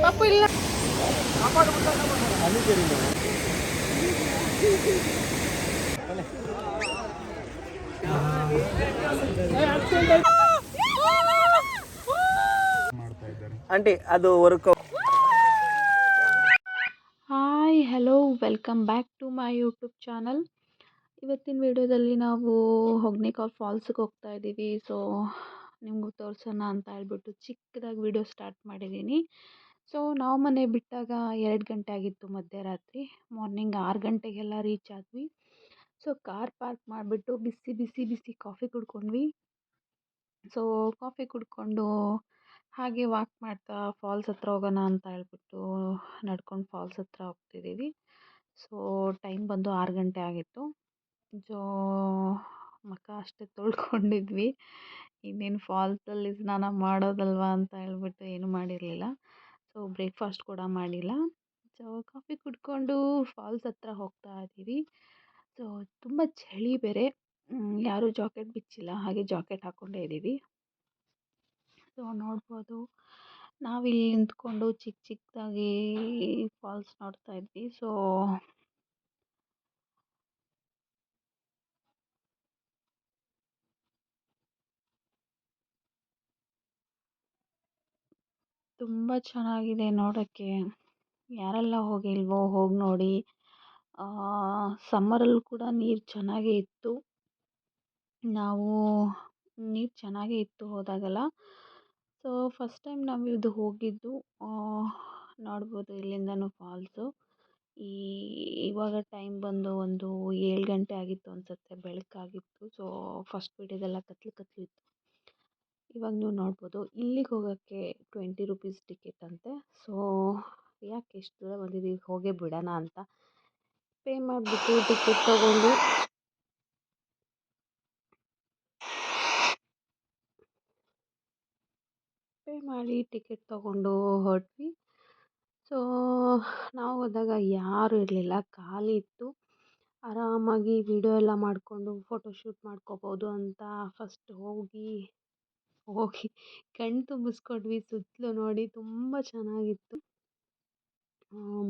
ಪಾಪು ಇಲ್ಲ. ಆಂಟಿ ಅದು work. Hi hello welcome back to my YouTube channel. ಇವತ್ತಿನ ವಿಡಿಯೋದಲ್ಲಿ ನಾವು ಹೊಗ್ನೇಕಾಲ್ ಫಾಲ್ಸ್ಗೆ ಹೋಗ್ತಾ ಇದ್ದೀವಿ. ಸೊ ನಿಮಗೂ ತೋರಿಸೋಣ ಅಂತ ಹೇಳ್ಬಿಟ್ಟು ಚಿಕ್ಕದಾಗಿ ವಿಡಿಯೋ ಸ್ಟಾರ್ಟ್ ಮಾಡಿದ್ದೀನಿ. ಸೊ ನಾವು ಮನೆ ಬಿಟ್ಟಾಗ 2 ಗಂಟೆ ಆಗಿತ್ತು ಮಧ್ಯರಾತ್ರಿ. ಮಾರ್ನಿಂಗ್ 6 ಗಂಟೆಗೆಲ್ಲ ರೀಚ್ ಆದ್ವಿ. ಸೊ ಕಾರ್ ಪಾರ್ಕ್ ಮಾಡಿಬಿಟ್ಟು ಬಿಸಿ ಬಿಸಿ ಬಿಸಿ ಕಾಫಿ ಕುಡ್ಕೊಂಡ್ವಿ. ಸೊ ಕಾಫಿ ಕುಡ್ಕೊಂಡು ಹಾಗೆ ವಾಕ್ ಮಾಡ್ತಾ ಫಾಲ್ಸ್ ಹತ್ರ ಹೋಗೋಣ ಅಂತ ಹೇಳ್ಬಿಟ್ಟು ನಡ್ಕೊಂಡು ಫಾಲ್ಸ್ ಹತ್ರ ಹೋಗ್ತಿದ್ದೀವಿ. ಸೊ ಟೈಮ್ ಬಂದು 6 ಗಂಟೆ ಆಗಿತ್ತು. ಸೊ ಮುಖ ಅಷ್ಟೇ ತೊಳ್ಕೊಂಡಿದ್ವಿ. ಇನ್ನೇನು ಫಾಲ್ಸಲ್ಲಿ ಸ್ನಾನ ಮಾಡೋದಲ್ವಾ ಅಂತ ಹೇಳ್ಬಿಟ್ಟು ಏನೂ ಮಾಡಿರಲಿಲ್ಲ. ಸೊ ಬ್ರೇಕ್ಫಾಸ್ಟ್ ಕೂಡ ಮಾಡಿಲ್ಲ. ಸೊ ಕಾಫಿ ಕುಡ್ಕೊಂಡು ಫಾಲ್ಸ್ ಹತ್ರ ಹೋಗ್ತಾ ಇದ್ದೀವಿ. ಸೊ ತುಂಬ ಚಳಿ ಬೇರೆ, ಯಾರೂ ಜಾಕೆಟ್ ಬಿಚ್ಚಿಲ್ಲ, ಹಾಗೆ ಜಾಕೆಟ್ ಹಾಕ್ಕೊಂಡೇ ಇದ್ದೀವಿ. ಸೊ ನೋಡ್ಬೋದು, ನಾವಿಲ್ಲಿ ನಿಂತ್ಕೊಂಡು ಚಿಕ್ಕ ಚಿಕ್ಕದಾಗಿ ಫಾಲ್ಸ್ ನೋಡ್ತಾ ಇದ್ವಿ. ಸೊ ತುಂಬ ಚೆನ್ನಾಗಿದೆ ನೋಡೋಕ್ಕೆ. ಯಾರೆಲ್ಲ ಹೋಗಿಲ್ವೋ ಹೋಗಿ ನೋಡಿ. ಸಮ್ಮರಲ್ಲಿ ಕೂಡ ನೀರು ಚೆನ್ನಾಗೇ ಇತ್ತು. ನಾವು ನೀರು ಚೆನ್ನಾಗೇ ಇತ್ತು ಹೋದಾಗೆಲ್ಲ. ಸೊ ಫಸ್ಟ್ ಟೈಮ್ ನಾವು ಇದು ಹೋಗಿದ್ದು. ನೋಡ್ಬೋದು ಇಲ್ಲಿಂದನೂ ಫಾಲ್ಸು. ಇವಾಗ ಟೈಮ್ ಬಂದು ಒಂದು 7 ಗಂಟೆ ಆಗಿತ್ತು ಅನಿಸುತ್ತೆ, ಬೆಳಕಾಗಿತ್ತು. ಸೊ ಫಸ್ಟ್ ವಿಡಿಯೋದೆಲ್ಲ ಕತ್ಲು ಇತ್ತು. ಇವಾಗ ನೀವು ನೋಡ್ಬೋದು, ಇಲ್ಲಿಗೆ ಹೋಗೋಕ್ಕೆ 20 ರುಪೀಸ್ ಟಿಕೆಟ್ ಅಂತೆ. ಸೊ ಯಾಕೆ ಎಷ್ಟು ದೂರ ಬಂದಿದ್ದೀವಿ, ಹೋಗೇ ಬಿಡೋಣ ಅಂತ ಪೇ ಮಾಡಿಬಿಟ್ಟು ಟಿಕೆಟ್ ತೊಗೊಂಡು ಹೊರಟ್ವಿ. ಸೊ ನಾವು ಹೋದಾಗ ಯಾರೂ ಇರಲಿಲ್ಲ, ಖಾಲಿ ಇತ್ತು. ಆರಾಮಾಗಿ ವಿಡಿಯೋ ಎಲ್ಲ ಮಾಡಿಕೊಂಡು ಫೋಟೋಶೂಟ್ ಮಾಡ್ಕೋಬೋದು ಅಂತ ಫಸ್ಟ್ ಹೋಗಿ ಕಣ್ಣು ತುಂಬಿಸ್ಕೊಂಡ್ವಿ. ಸುತ್ತಲೂ ನೋಡಿ ತುಂಬ ಚೆನ್ನಾಗಿತ್ತು.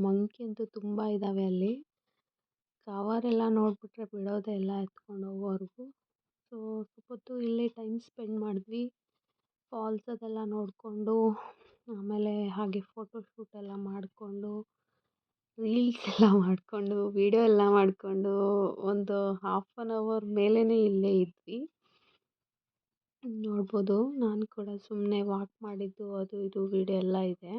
ಮಂಕಿ ಅಂತೂ ತುಂಬ ಇದ್ದಾವೆ ಅಲ್ಲಿ. ಕವರೆಲ್ಲ ನೋಡಿಬಿಟ್ರೆ ಬಿಡೋದೇ ಇಲ್ಲ ಎತ್ಕೊಂಡು ಹೋಗೋವರೆಗೂ. ಸೊ ಸ್ವಲ್ಪ ಹೊತ್ತು ಇಲ್ಲೇ ಟೈಮ್ ಸ್ಪೆಂಡ್ ಮಾಡಿದ್ವಿ. ಫಾಲ್ಸ್ ಅದೆಲ್ಲ ನೋಡಿಕೊಂಡು, ಆಮೇಲೆ ಹಾಗೆ ಫೋಟೋಶೂಟ್ ಎಲ್ಲ ಮಾಡಿಕೊಂಡು, ರೀಲ್ಸ್ ಎಲ್ಲ ಮಾಡಿಕೊಂಡು, ವಿಡಿಯೋ ಎಲ್ಲ ಮಾಡಿಕೊಂಡು ಒಂದು 1/2 ಅವರ್ ಮೇಲೇ ಇಲ್ಲೇ ಇದ್ವಿ. ನೋಡ್ಬೋದು, ನಾನು ಕೂಡ ಸುಮ್ಮನೆ ವಾಕ್ ಮಾಡಿದ್ದು ಅದು ಇದು ವಿಡಿಯೋ ಎಲ್ಲ ಇದೆ.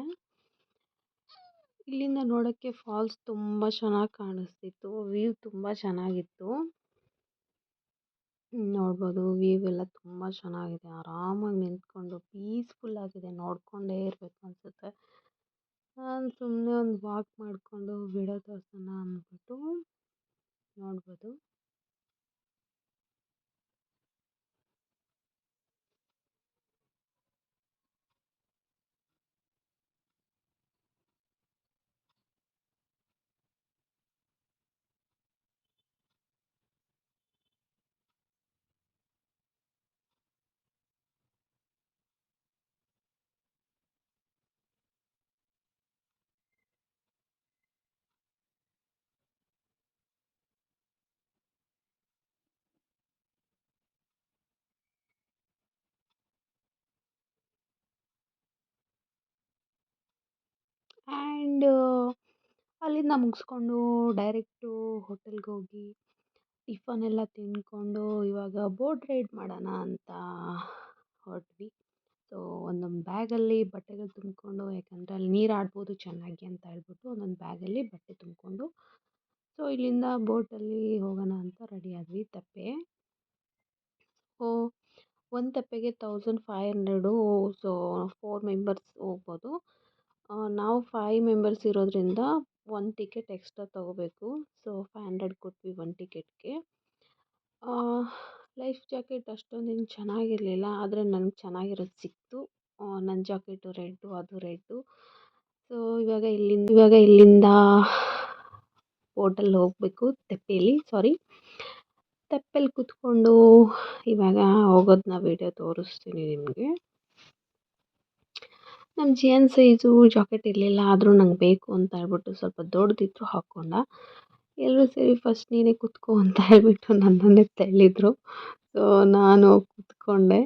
ಇಲ್ಲಿಂದ ನೋಡೋಕ್ಕೆ ಫಾಲ್ಸ್ ತುಂಬ ಚೆನ್ನಾಗಿ ಕಾಣಿಸ್ತಿತ್ತು. ವ್ಯೂ ತುಂಬ ಚೆನ್ನಾಗಿತ್ತು. ನೋಡ್ಬೋದು, ವ್ಯೂ ಎಲ್ಲ ತುಂಬ ಚೆನ್ನಾಗಿದೆ. ಆರಾಮಾಗಿ ನಿಂತ್ಕೊಂಡು ಪೀಸ್ಫುಲ್ ಆಗಿದೆ, ನೋಡ್ಕೊಂಡೇ ಇರಬೇಕು ಅನಿಸುತ್ತೆ. ನಾನು ಸುಮ್ಮನೆ ಒಂದು ವಾಕ್ ಮಾಡಿಕೊಂಡು ವಿಡಿಯೋ ತೋರಿಸೋಣ ಅಂದ್ಬಿಟ್ಟು ನೋಡ್ಬೋದು. ಆ್ಯಂಡ್ ಅಲ್ಲಿಂದ ಮುಗಿಸ್ಕೊಂಡು ಡೈರೆಕ್ಟು ಹೋಟೆಲ್ಗೆ ಹೋಗಿ ಟಿಫನ್ ಎಲ್ಲ ತಿಂದ್ಕೊಂಡು ಇವಾಗ ಬೋಟ್ ರೈಡ್ ಮಾಡೋಣ ಅಂತ ಹೊರಟ್ವಿ. ಸೊ ಒಂದೊಂದು ಬ್ಯಾಗಲ್ಲಿ ಬಟ್ಟೆಗಳು ತುಂಬಿಕೊಂಡು, ಯಾಕಂದರೆ ಅಲ್ಲಿ ನೀರು ಆಡ್ಬೋದು ಚೆನ್ನಾಗಿ ಅಂತ ಹೇಳ್ಬಿಟ್ಟು ಒಂದೊಂದು ಬ್ಯಾಗಲ್ಲಿ ಬಟ್ಟೆ ತುಂಬಿಕೊಂಡು, ಸೊ ಇಲ್ಲಿಂದ ಬೋಟಲ್ಲಿ ಹೋಗೋಣ ಅಂತ ರೆಡಿ ಆದ್ವಿ. ತೆಪ್ಪೆ ಒಂದು ತೆಪ್ಪೆಗೆ 1500. ಸೊ 4 ಮೆಂಬರ್ಸ್ ಹೋಗ್ಬೋದು. ನಾವು 5 ಮೆಂಬರ್ಸ್ ಇರೋದ್ರಿಂದ 1 ಟಿಕೆಟ್ ಎಕ್ಸ್ಟ್ರಾ ತೊಗೋಬೇಕು. ಸೊ 500 ಕೊಟ್ವಿ 1 ಟಿಕೆಟ್ಗೆ. ಲೈಫ್ ಜಾಕೆಟ್ ಅಷ್ಟೊಂದೇನು ಚೆನ್ನಾಗಿರಲಿಲ್ಲ, ಆದರೆ ನನಗೆ ಚೆನ್ನಾಗಿರೋದು ಸಿಕ್ತು. ನನ್ನ ಜಾಕೆಟು ರೆಡ್ಡು, ಅದು ರೆಡ್ಡು. ಸೊ ಇವಾಗ ಇಲ್ಲಿಂದ ಬೋಟಲ್ಲಿ ಹೋಗಬೇಕು. ತೆಪ್ಪೆಲಿ ಕೂತ್ಕೊಂಡು ಇವಾಗ ಹೋಗೋದನ್ನ ವಿಡಿಯೋ ತೋರಿಸ್ತೀನಿ ನಿಮಗೆ. ನಮ್ಮ ಜಿಯನ್ ಸೈಜು ಜಾಕೆಟ್ ಇರಲಿಲ್ಲ, ಆದರೂ ನಂಗೆ ಬೇಕು ಅಂತ ಹೇಳ್ಬಿಟ್ಟು ಸ್ವಲ್ಪ ದೊಡ್ಡದಿದ್ರು ಹಾಕ್ಕೊಂಡ. ಎಲ್ಲರೂ ಸೇರಿ ಫಸ್ಟ್ ನೀನೇ ಕುತ್ಕೋ ಅಂತ ಹೇಳ್ಬಿಟ್ಟು ನನ್ನನ್ನೇ ತಳ್ಳಿದ್ರು. ಸೊ ನಾನು ಕುತ್ಕೊಂಡೆ.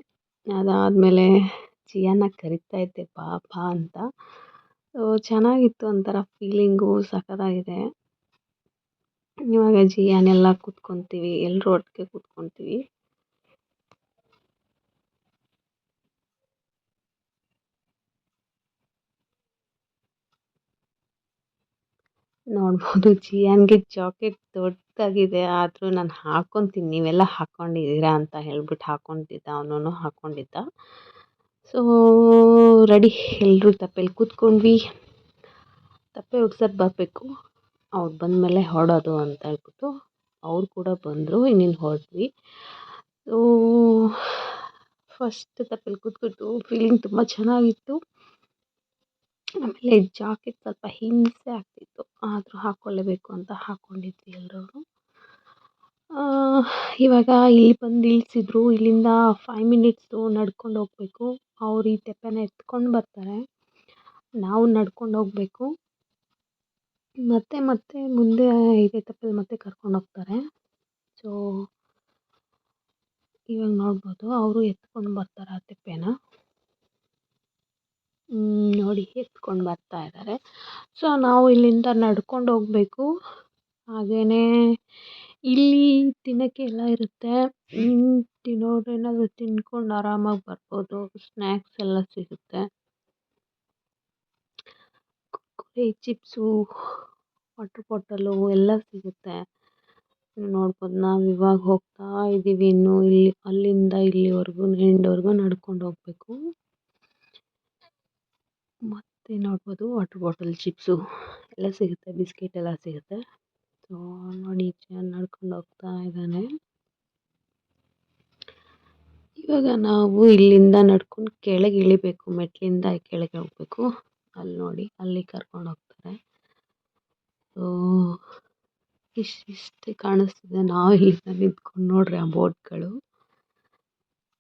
ಅದಾದಮೇಲೆ ಜಿಯಾನ ಕರಿತಾ ಇದ್ದೆ ಬಾ ಬಾ ಅಂತ. ಸೊ ಚೆನ್ನಾಗಿತ್ತು, ಒಂಥರ ಫೀಲಿಂಗು ಸಖತ್ತಾಗಿದೆ. ಇವಾಗ ಜಿಯಾನೆಲ್ಲ ಕುತ್ಕೊತೀವಿ, ಎಲ್ಲರೂ ಒಟ್ಟಿಗೆ ಕುತ್ಕೊತೀವಿ. ನೋಡ್ಬೋದು ಜಿಯಾನ್ಗೆ ಜಾಕೆಟ್ ದೊಡ್ಡದಾಗಿದೆ, ಆದರೂ ನಾನು ಹಾಕ್ಕೊತೀನಿ, ನೀವೆಲ್ಲ ಹಾಕ್ಕೊಂಡಿದ್ದೀರಾ ಅಂತ ಹೇಳ್ಬಿಟ್ಟು ಹಾಕ್ಕೊಂಡಿದ್ದ, ಅವನು ಹಾಕ್ಕೊಂಡಿದ್ದ. ಸೊ ರೆಡಿ, ಎಲ್ಲರೂ ತಪ್ಪೆಲ್ಲಿ ಕೂತ್ಕೊಂಡ್ವಿ. ತಪ್ಪೆ ಉಡ್ಸೋದು ಬರಬೇಕು, ಅವ್ರು ಬಂದಮೇಲೆ ಹೊರಡೋದು ಅಂತ ಹೇಳ್ಬಿಟ್ಟು ಅವ್ರು ಕೂಡ ಬಂದರು. ಇನ್ನೇನು ಹೊರಟ್ವಿ. ಸೊ ಫಸ್ಟ್ ತಪ್ಪೆಲ್ಲಿ ಕೂತ್ಬಿಟ್ಟು ಫೀಲಿಂಗ್ ತುಂಬ ಚೆನ್ನಾಗಿತ್ತು. ಆಮೇಲೆ ಜಾಕೆಟ್ ಸ್ವಲ್ಪ ಹಿಂಸೆ ಆಗ್ತಿತ್ತು, ಆದರೂ ಹಾಕ್ಕೊಳ್ಳೇಬೇಕು ಅಂತ ಹಾಕ್ಕೊಂಡಿದ್ವಿ ಎಲ್ಲರೂ. ಇವಾಗ ಇಲ್ಲಿ ಬಂದು ಇಳಿಸಿದ್ರು. ಇಲ್ಲಿಂದ 5 ಮಿನಿಟ್ಸು ನಡ್ಕೊಂಡು ಹೋಗಬೇಕು. ಅವ್ರು ಈ ತೆಪ್ಪೆನ ಎತ್ಕೊಂಡು ಬರ್ತಾರೆ, ನಾವು ನಡ್ಕೊಂಡು ಹೋಗಬೇಕು. ಮತ್ತೆ ಮುಂದೆ ಇದೇ ತೆಪ್ಪಲ್ಲಿ ಮತ್ತೆ ಕರ್ಕೊಂಡು ಹೋಗ್ತಾರೆ. ಸೊ ಇವಾಗ ನೋಡ್ಬೋದು ಅವರು ಎತ್ಕೊಂಡು ಬರ್ತಾರೆ ಆ ತೆಪ್ಪೆನ. ನೋಡಿ ಎತ್ಕೊಂಡು ಬರ್ತಾ ಇದ್ದಾರೆ. ಸೊ ನಾವು ಇಲ್ಲಿಂದ ನಡ್ಕೊಂಡು ಹೋಗಬೇಕು. ಹಾಗೆಯೇ ಇಲ್ಲಿ ತಿನ್ನೋಕ್ಕೆ ಎಲ್ಲ ಇರುತ್ತೆ. ತಿನ್ನೋರು ಏನಾದರೂ ತಿನ್ಕೊಂಡು ಆರಾಮಾಗಿ ಬರ್ಬೋದು. ಸ್ನ್ಯಾಕ್ಸ್ ಎಲ್ಲ ಸಿಗುತ್ತೆ, ಕುರ್ಕುರೆ, ಚಿಪ್ಸು, ವಾಟರ್ ಬಾಟಲು ಎಲ್ಲ ಸಿಗುತ್ತೆ. ನೋಡ್ಬೋದು, ನಾವು ಇವಾಗ ಹೋಗ್ತಾ ಇದ್ದೀವಿ. ಇನ್ನು ಅಲ್ಲಿಂದ ಇಲ್ಲಿವರೆಗೂ ಎಂಡ್ವರೆಗೂ ನಡ್ಕೊಂಡು ಹೋಗಬೇಕು. ಮತ್ತು ನೋಡ್ಬೋದು ವಾಟರ್ ಬಾಟಲ್, ಚಿಪ್ಸು ಎಲ್ಲ ಸಿಗುತ್ತೆ, ಬಿಸ್ಕೆಟ್ ಎಲ್ಲ ಸಿಗುತ್ತೆ. ಸೊ ನೋಡಿ ನಡ್ಕೊಂಡು ಹೋಗ್ತಾ ಇದ್ದಾನೆ. ಇವಾಗ ನಾವು ಇಲ್ಲಿಂದ ನಡ್ಕೊಂಡು ಕೆಳಗೆ ಇಳಿಬೇಕು, ಮೆಟ್ಲಿಂದ ಕೆಳಗೆ ಹೋಗಬೇಕು. ಅಲ್ಲಿ ನೋಡಿ, ಅಲ್ಲಿ ಕರ್ಕೊಂಡು ಹೋಗ್ತಾರೆ. ಸೊ ಇಷ್ಟು ಕಾಣಿಸ್ತಿದೆ. ನಾವು ಇಲ್ಲಿಂದ ನಿಂತ್ಕೊಂಡು ನೋಡ್ರಿ ಆ ಬೋಟ್ಗಳು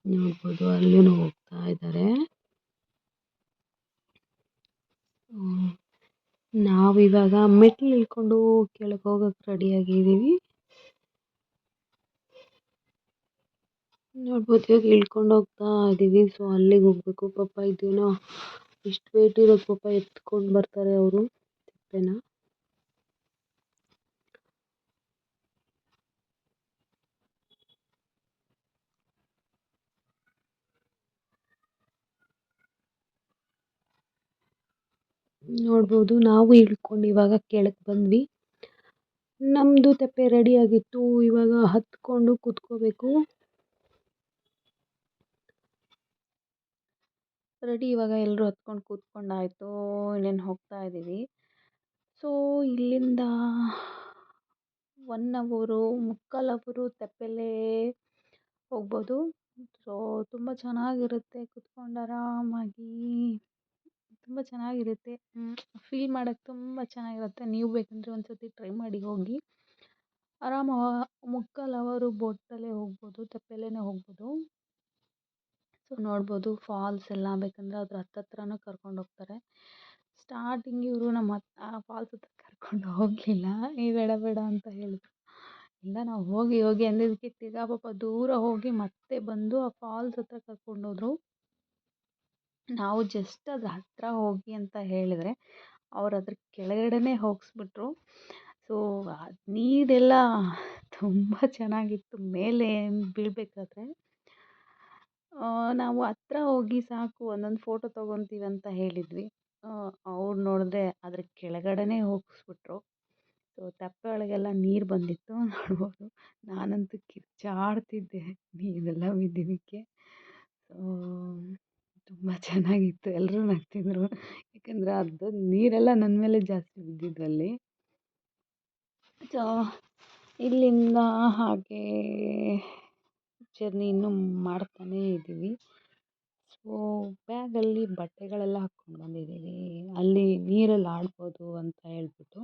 ನೋಡ್ಬೋದು, ಅಲ್ಲೂ ಹೋಗ್ತಾ ಇದ್ದಾರೆ. ನಾವಿವಾಗ ಮೆಟ್ಲು ಇಳ್ಕೊಂಡು ಕೆಳಗೆ ಹೋಗೋಕ್ಕೆ ರೆಡಿಯಾಗಿದ್ದೀವಿ. ನೋಡ್ಬೋದು, ಇವಾಗ ಇಳ್ಕೊಂಡು ಹೋಗ್ತಾ ಇದ್ದೀವಿ. ಸೊ ಅಲ್ಲಿಗೆ ಹೋಗಬೇಕು. ಪಾಪ ಇದೇನೋ ಇಷ್ಟು ವೇಟ್ ಇರೋದು, ಪಾಪ ಎತ್ಕೊಂಡು ಬರ್ತಾರೆ ಅವರು ತೆಪ್ಪೆನ. ನೋಡ್ಬೋದು, ನಾವು ಇಳ್ಕೊಂಡು ಇವಾಗ ಕೆಳಗೆ ಬಂದ್ವಿ. ನಮ್ಮದು ತೆಪ್ಪೆ ರೆಡಿಯಾಗಿತ್ತು. ಇವಾಗ ಹತ್ಕೊಂಡು ಕೂತ್ಕೋಬೇಕು. ರೆಡಿ, ಇವಾಗ ಎಲ್ಲರೂ ಹತ್ಕೊಂಡು ಕೂತ್ಕೊಂಡಾಯಿತು. ಇನ್ನೇನು ಹೋಗ್ತಾ ಇದ್ದೀವಿ. ಸೊ ಇಲ್ಲಿಂದ 1 ಅವರು, ಮುಕ್ಕಾಲು ಅವರು ತೆಪ್ಪೆಲ್ಲೇ ಹೋಗ್ಬೋದು. ಸೊ ತುಂಬ ಚೆನ್ನಾಗಿರುತ್ತೆ, ಕೂತ್ಕೊಂಡು ಆರಾಮಾಗಿ ತುಂಬ ಚೆನ್ನಾಗಿರುತ್ತೆ. ಫೀಲ್ ಮಾಡೋಕ್ಕೆ ತುಂಬ ಚೆನ್ನಾಗಿರುತ್ತೆ. ನೀವು ಬೇಕಂದರೆ ಒಂದು ಸತಿ ಟ್ರೈ ಮಾಡಿ, ಹೋಗಿ ಆರಾಮ ಮುಕ್ಕಾಲು ಅವರು ಬೋಟಲ್ಲೇ ಹೋಗ್ಬೋದು, ತೆಪ್ಪೆಲ್ಲೇ ಹೋಗ್ಬೋದು. ಸೊ ನೋಡ್ಬೋದು, ಫಾಲ್ಸ್ ಎಲ್ಲ ಬೇಕಂದರೆ ಅದ್ರ ಹತ್ರನೂ ಕರ್ಕೊಂಡು ಹೋಗ್ತಾರೆ. ಸ್ಟಾರ್ಟಿಂಗ್ ಇವರು ನಮ್ಮ ಆ ಫಾಲ್ಸ್ ಹತ್ರ ಕರ್ಕೊಂಡು ಹೋಗಲಿಲ್ಲ, ಬೇಡ ಬೇಡ ಅಂತ ಹೇಳಿದ್ರು. ಇಲ್ಲ, ನಾವು ಹೋಗಿ ಅಂದಿದ್ದಕ್ಕೆ ತಿರ್ಗಾ ಪಾಪ ದೂರ ಹೋಗಿ ಮತ್ತೆ ಬಂದು ಆ ಫಾಲ್ಸ್ ಹತ್ರ ಕರ್ಕೊಂಡೋದ್ರು. ನಾವು ಜಸ್ಟ್ ಅದ್ರ ಹತ್ರ ಹೋಗಿ ಅಂತ ಹೇಳಿದ್ರೆ ಅವ್ರು ಅದ್ರ ಕೆಳಗಡೆನೇ ಹೋಗಿಸ್ಬಿಟ್ರು. ಸೊ ನೀರೆಲ್ಲ ತುಂಬ ಚೆನ್ನಾಗಿತ್ತು ಮೇಲೆ ಬೀಳಬೇಕಾದ್ರೆ. ನಾವು ಹತ್ರ ಹೋಗಿ ಸಾಕು ಒಂದೊಂದು ಫೋಟೋ ತೊಗೊತೀವಿ ಅಂತ ಹೇಳಿದ್ವಿ. ಅವ್ರು ನೋಡಿದ್ರೆ ಅದ್ರ ಕೆಳಗಡೆನೇ ಹೋಗಿಸ್ಬಿಟ್ರು. ಸೊ ತೆಪ್ಪೆ ಒಳಗೆಲ್ಲ ನೀರು ಬಂದಿತ್ತು, ನೋಡ್ಬೋದು. ನಾನಂತೂ ಕಿರ್ಚಾಡ್ತಿದ್ದೆ ನೀರೆಲ್ಲ ಬಿದ್ದಿದ್ದಕ್ಕೆ. ಸೊ ತುಂಬ ಚೆನ್ನಾಗಿತ್ತು, ಎಲ್ಲರೂ ನಗ್ತಿದ್ರು. ಯಾಕಂದರೆ ಅದು ನೀರೆಲ್ಲ ನನ್ನ ಮೇಲೆ ಜಾಸ್ತಿ ಬಿದ್ದಿದ್ದು ಅಲ್ಲಿ. ಸೊ ಇಲ್ಲಿಂದ ಹಾಗೆ ಜರ್ನಿ ಇನ್ನೂ ಮಾಡ್ತಾನೇ ಇದ್ದೀವಿ. ಸೊ ಬ್ಯಾಗಲ್ಲಿ ಬಟ್ಟೆಗಳೆಲ್ಲ ಹಾಕ್ಕೊಂಡು ಬಂದಿದ್ದೀವಿ, ಅಲ್ಲಿ ನೀರಲ್ಲಿ ಆಡ್ಬೋದು ಅಂತ ಹೇಳ್ಬಿಟ್ಟು.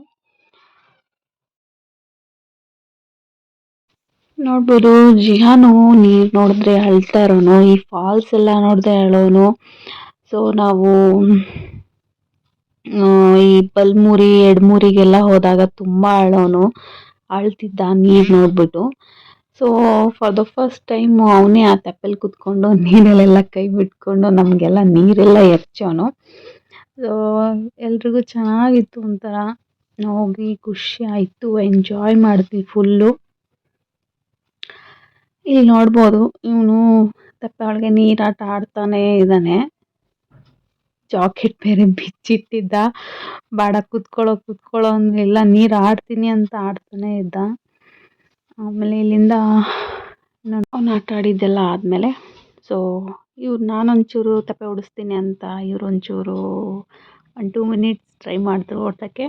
ನೋಡ್ಬೋದು, ಜಿಯಾನು ನೀರು ನೋಡಿದ್ರೆ ಅಳ್ತಾ ಇರೋನು, ಈ ಫಾಲ್ಸ್ ಎಲ್ಲ ನೋಡಿದ್ರೆ ಅಳೋನು. ಸೊ ನಾವು ಈ ಬಲ್ಮುರಿ ಎಡಮುರಿಗೆಲ್ಲ ಹೋದಾಗ ತುಂಬ ಅಳ್ತಿದ್ದ ನೀರು ನೋಡ್ಬಿಟ್ಟು. So for the first time ಅವನೇ ಆ ತೆಪ್ಪಲ್ಲಿ ಕುತ್ಕೊಂಡು ನೀರಲ್ಲೆಲ್ಲ ಕೈ ಬಿಟ್ಕೊಂಡು ನಮಗೆಲ್ಲ ನೀರೆಲ್ಲ ಎರಚೋನು. ಸೊ ಎಲ್ರಿಗೂ ಚೆನ್ನಾಗಿತ್ತು, ಒಂಥರ ಹೋಗಿ ಖುಷಿ ಆಯಿತು, ಎಂಜಾಯ್ ಮಾಡಿದ್ವಿ ಫುಲ್ಲು. ಇಲ್ಲಿ ನೋಡ್ಬೋದು ಇವನು ತೆಪ್ಪೆ ಒಳಗೆ ನೀರಾಟ ಆಡ್ತಾನೆ ಇದ್ದಾನೆ. ಜಾಕೆಟ್ ಬೇರೆ ಬಿಚ್ಚಿಟ್ಟಿದ್ದ, ಬೇಡ ಕುತ್ಕೊಳ್ಳೋ ಎಲ್ಲ ನೀರು ಆಡ್ತೀನಿ ಅಂತ ಆಡ್ತಾನೆ ಇದ್ದ. ಆಮೇಲೆ ಇಲ್ಲಿಂದ ಅವ್ನು ಆಟ ಆಡಿದ್ದೆಲ್ಲ ಆದಮೇಲೆ ಸೊ ನಾನೊಂಚೂರು ತೆಪ್ಪೆ ಓಡಿಸ್ತೀನಿ ಅಂತ ಒಂಚೂರು 1-2 ಮಿನಿಟ್ಸ್ ಟ್ರೈ ಮಾಡಿದ್ರು ಓಡ್ಸೋಕ್ಕೆ.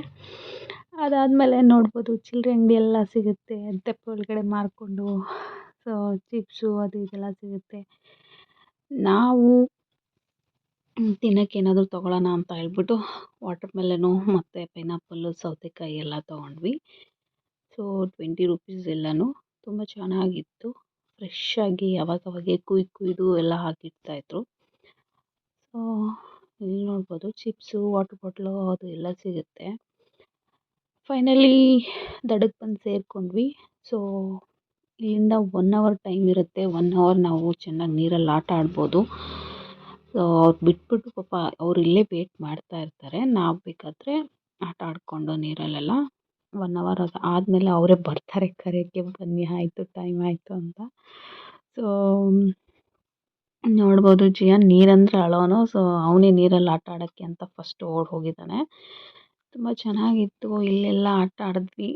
ಅದಾದಮೇಲೆ ನೋಡ್ಬೋದು ಚಿಲ್ಲರೆ ಅಂಗಡಿ ಎಲ್ಲ ಸಿಗುತ್ತೆ ತೆಪ್ಪೆ ಒಳಗಡೆ ಮಾರ್ಕೊಂಡು. ಸೊ ಚಿಪ್ಸು ಅದು ಇದೆಲ್ಲ ಸಿಗುತ್ತೆ. ನಾವು ತಿನ್ನೋಕ್ಕೆ ಏನಾದರೂ ತೊಗೊಳ್ಳೋಣ ಅಂತ ಹೇಳ್ಬಿಟ್ಟು ವಾಟರ್ ಮೆಲನು ಮತ್ತು ಪೈನಾಪಲ್ಲು, ಸೌತೆಕಾಯಿ ಎಲ್ಲ ತೊಗೊಂಡ್ವಿ. ಸೊ 20 ರುಪೀಸ್ ಎಲ್ಲನೂ. ತುಂಬ ಚೆನ್ನಾಗಿತ್ತು. ಫ್ರೆಶ್ಶಾಗಿ ಅವಾಗವಾಗೆ ಕುಯ್ದು ಎಲ್ಲ ಹಾಕಿಡ್ತಾಯಿದ್ರು. ಸೊ ಇಲ್ಲಿ ನೋಡ್ಬೋದು ಚಿಪ್ಸು, ವಾಟರ್ ಬಾಟ್ಲು ಅದು ಎಲ್ಲ ಸಿಗುತ್ತೆ. ಫೈನಲಿ ದಡಕ್ಕೆ ಬಂದು ಸೇರಿಕೊಂಡ್ವಿ. ಸೊ ಇಲ್ಲಿಂದ 1 ಅವರ್ ಟೈಮ್ ಇರುತ್ತೆ. 1 ಅವರ್ ನಾವು ಚೆನ್ನಾಗಿ ನೀರಲ್ಲಿ ಆಟ ಆಡ್ಬೋದು. ಸೊ ಅವ್ರು ಬಿಟ್ಬಿಟ್ಟು ಪಾಪ ಅವ್ರು ಇಲ್ಲೇ ವೇಟ್ ಮಾಡ್ತಾ ಇರ್ತಾರೆ. ನಾವು ಬೇಕಾದರೆ ಆಟ ಆಡಿಕೊಂಡು ನೀರಲ್ಲೆಲ್ಲ 1 ಅವರ್ ಆದಮೇಲೆ ಅವರೇ ಬರ್ತಾರೆ ಕರೆಯೋಕ್ಕೆ, ಬನ್ನಿ ಆಯಿತು ಟೈಮ್ ಆಯಿತು ಅಂತ. ಸೊ ನೋಡ್ಬೋದು ಜಿಯಾನ್ ನೀರಂದರೆ ಅಳೋನು. ಸೊ ಅವನೇ ನೀರಲ್ಲಿ ಆಟ ಆಡೋಕ್ಕೆ ಅಂತ ಫಸ್ಟ್ ಓಡಿ ಹೋಗಿದ್ದಾನೆ. ತುಂಬ ಚೆನ್ನಾಗಿತ್ತು. ಇಲ್ಲೆಲ್ಲ ಆಟ ಆಡಿದ್ವಿ.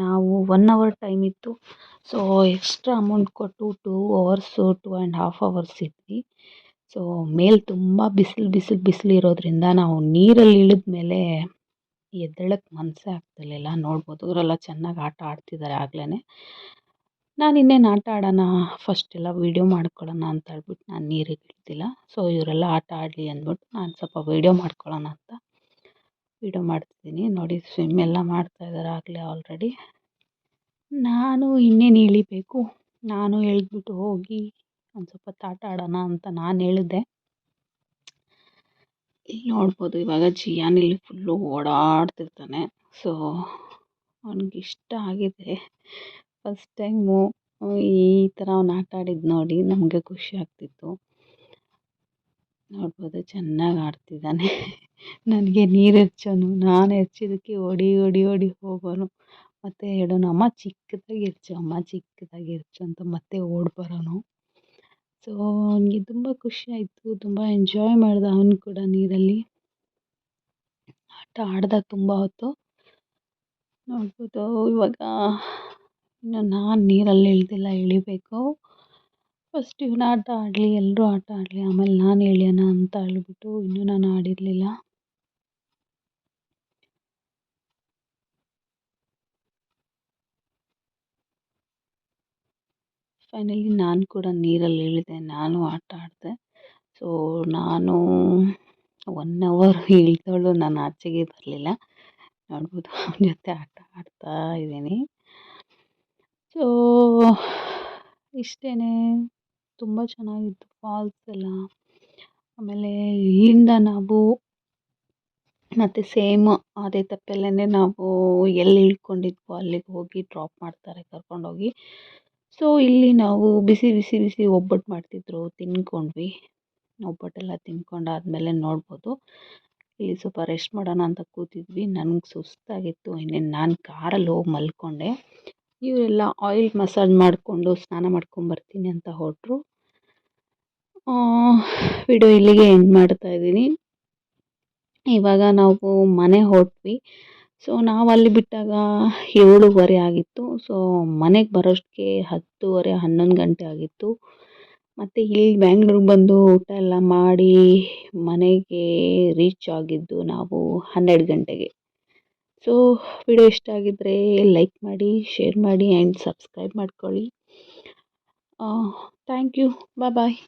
ನಾವು 1 ಅವರ್ ಟೈಮ್ ಇತ್ತು. ಸೊ ಎಕ್ಸ್ಟ್ರಾ ಅಮೌಂಟ್ ಕೊಟ್ಟು 2 ಅವರ್ಸು 2.5 ಅವರ್ಸ್ ಇದ್ವಿ. ಸೊ ಮೇಲೆ ತುಂಬ ಬಿಸಿಲು ಇರೋದ್ರಿಂದ ನಾವು ನೀರಲ್ಲಿ ಇಳಿದ ಮೇಲೆ ಎದ್ದೇಳಕ್ಕೆ ಮನಸ್ಸೇ ಆಗ್ತಿರ್ಲಿಲ್ಲ. ನೋಡ್ಬೋದು ಇವರೆಲ್ಲ ಚೆನ್ನಾಗಿ ಆಟ ಆಡ್ತಿದ್ದಾರೆ ಆಗಲೇ. ನಾನು ಇನ್ನೇನು ಆಟ ಆಡೋಣ, ಫಸ್ಟೆಲ್ಲ ವೀಡಿಯೋ ಮಾಡ್ಕೊಳ್ಳೋಣ ಅಂತ ಹೇಳ್ಬಿಟ್ಟು ನಾನು ನೀರಿಗೆ ಇಳಿದಿಲ್ಲ. ಸೊ ಇವರೆಲ್ಲ ಆಟ ಆಡಲಿ ಅಂದ್ಬಿಟ್ಟು ನಾನು ಸ್ವಲ್ಪ ವೀಡಿಯೋ ಮಾಡ್ಕೊಳ್ಳೋಣ ಅಂತ ವೀಡಿಯೋ ಮಾಡ್ತಿದ್ದೀನಿ. ನೋಡಿ ಸ್ವಿಮ್ ಎಲ್ಲ ಮಾಡ್ತಾಯಿದ್ದಾರೆ ಆಗಲೇ ಆಲ್ರೆಡಿ. ನಾನು ಇನ್ನೇನು ಇಳಿಬೇಕು. ನಾನು ಇಳಿದ್ಬಿಟ್ಟು ಹೋಗಿ ಒಂದು ಸ್ವಲ್ಪ ಹೊತ್ತು ಆಟ ಆಡೋಣ ಅಂತ ನಾನು ಹೇಳಿದೆ. ಇಲ್ಲಿ ನೋಡ್ಬೋದು ಇವಾಗ ಜಿಯಾನ್ ಇಲ್ಲಿ ಫುಲ್ಲು ಓಡಾಡ್ತಿರ್ತಾನೆ. ಸೊ ಅವನಿಗಿಷ್ಟ ಆಗಿದೆ. ಫಸ್ಟ್ ಟೈಮು ಈ ಥರ ಅವ್ನು ಆಟ ಆಡಿದ್ದು ನೋಡಿ ನಮಗೆ ಖುಷಿ ಆಗ್ತಿತ್ತು. ನೋಡ್ಬೋದು ಚೆನ್ನಾಗಿ ಆಡ್ತಿದ್ದಾನೆ. ನನಗೆ ನೀರು ಎರಚೋನು, ನಾನು ಎರಚಿದ್ದಕ್ಕೆ ಹೊಡಿ ಹೋಗೋನು. ಮತ್ತು ಹೇಳೋನು ಅಮ್ಮ ಚಿಕ್ಕದಾಗಿ ಎರಚು ಅಂತ ಮತ್ತೆ ಓಡಿ ಬರೋನು. ಸೊ ಅವನಿಗೆ ತುಂಬ ಖುಷಿ ಆಯಿತು. ತುಂಬ ಎಂಜಾಯ್ ಮಾಡ್ದ ಅವನು ಕೂಡ ನೀರಲ್ಲಿ ಆಟ ಆಡ್ದ ತುಂಬ ಹೊತ್ತು. ನೋಡ್ಬೋದು ಇವಾಗ ಇನ್ನು ನಾನು ನೀರಲ್ಲಿ ಇಳಿದಿಲ್ಲ, ಇಳಿಬೇಕು. ಫಸ್ಟ್ ಇವನು ಆಟ ಆಡಲಿ, ಎಲ್ಲರೂ ಆಟ ಆಡಲಿ, ಆಮೇಲೆ ನಾನು ಇಳಿಯೋಣ ಅಂತ ಹೇಳ್ಬಿಟ್ಟು ಇನ್ನೂ ನಾನು ಆಡಿರಲಿಲ್ಲ. ಫೈನಲಿ ನಾನು ಕೂಡ ನೀರಲ್ಲಿ ಇಳಿದೆ, ನಾನು ಆಟ ಆಡಿದೆ. ಸೊ ನಾನು 1 ಅವರ್ ಇಳಿದವಳು, ನಾನು ಆಚೆಗೆ ಬರಲಿಲ್ಲ. ನೋಡ್ಬೋದು ಅವನ ಜೊತೆ ಆಟ ಆಡ್ತಾ ಇದ್ದೀನಿ. ಸೊ ಇಷ್ಟೇ, ತುಂಬ ಚೆನ್ನಾಗಿತ್ತು ಫಾಲ್ಸ್ ಎಲ್ಲ. ಆಮೇಲೆ ಇಲ್ಲಿಂದ ನಾವು ಮತ್ತು ಸೇಮ್ ಅದೇ ತೆಪ್ಪೆಲ್ಲೇ ನಾವು ಎಲ್ಲಿ ಇಳ್ಕೊಂಡಿದ್ವೋ ಅಲ್ಲಿಗೆ ಹೋಗಿ ಡ್ರಾಪ್ ಮಾಡ್ತಾರೆ ಕರ್ಕೊಂಡೋಗಿ. ಸೊ ಇಲ್ಲಿ ನಾವು ಬಿಸಿ ಒಬ್ಬಟ್ಟು ಮಾಡ್ತಿದ್ರು, ತಿಂದ್ಕೊಂಡ್ವಿ. ಒಬ್ಬಟ್ಟೆಲ್ಲ ತಿಂದ್ಕೊಂಡಾದ್ಮೇಲೆ ನೋಡ್ಬೋದು ಇಲ್ಲಿ ಸ್ವಲ್ಪ ರೆಸ್ಟ್ ಮಾಡೋಣ ಅಂತ ಕೂತಿದ್ವಿ. ನನಗೆ ಸುಸ್ತಾಗಿತ್ತು. ಇನ್ನೇನು ನಾನು ಕಾರಲ್ಲಿ ಹೋಗಿ ಮಲ್ಕೊಂಡೆ. ಇವರೆಲ್ಲ ಆಯಿಲ್ ಮಸಾಜ್ ಮಾಡಿಕೊಂಡು ಸ್ನಾನ ಮಾಡ್ಕೊಂಬರ್ತೀನಿ ಅಂತ ಹೊರಟರು. ವಿಡಿಯೋ ಇಲ್ಲಿಗೆ ಎಂಡ್ ಮಾಡ್ತಾಯಿದ್ದೀನಿ. ಇವಾಗ ನಾವು ಮನೆ ಹೊರಟ್ವಿ. ಸೊ ನಾವು ಅಲ್ಲಿ ಬಿಟ್ಟಾಗ 7:30 ಆಗಿತ್ತು. ಸೊ ಮನೆಗೆ ಬರೋಷ್ಟಕ್ಕೆ 10:30 11 ಗಂಟೆ ಆಗಿತ್ತು. ಮತ್ತು ಇಲ್ಲಿ ಬ್ಯಾಂಗ್ಳೂರಿಗೆ ಬಂದು ಊಟ ಎಲ್ಲ ಮಾಡಿ ಮನೆಗೆ ರೀಚ್ ಆಗಿದ್ದು ನಾವು 12 ಗಂಟೆಗೆ. ಸೊ ವಿಡಿಯೋ ಇಷ್ಟ ಆಗಿದ್ದರೆ ಲೈಕ್ ಮಾಡಿ, ಶೇರ್ ಮಾಡಿ ಆ್ಯಂಡ್ ಸಬ್ಸ್ಕ್ರೈಬ್ ಮಾಡ್ಕೊಳ್ಳಿ. Thank you. ಬಾಯ್.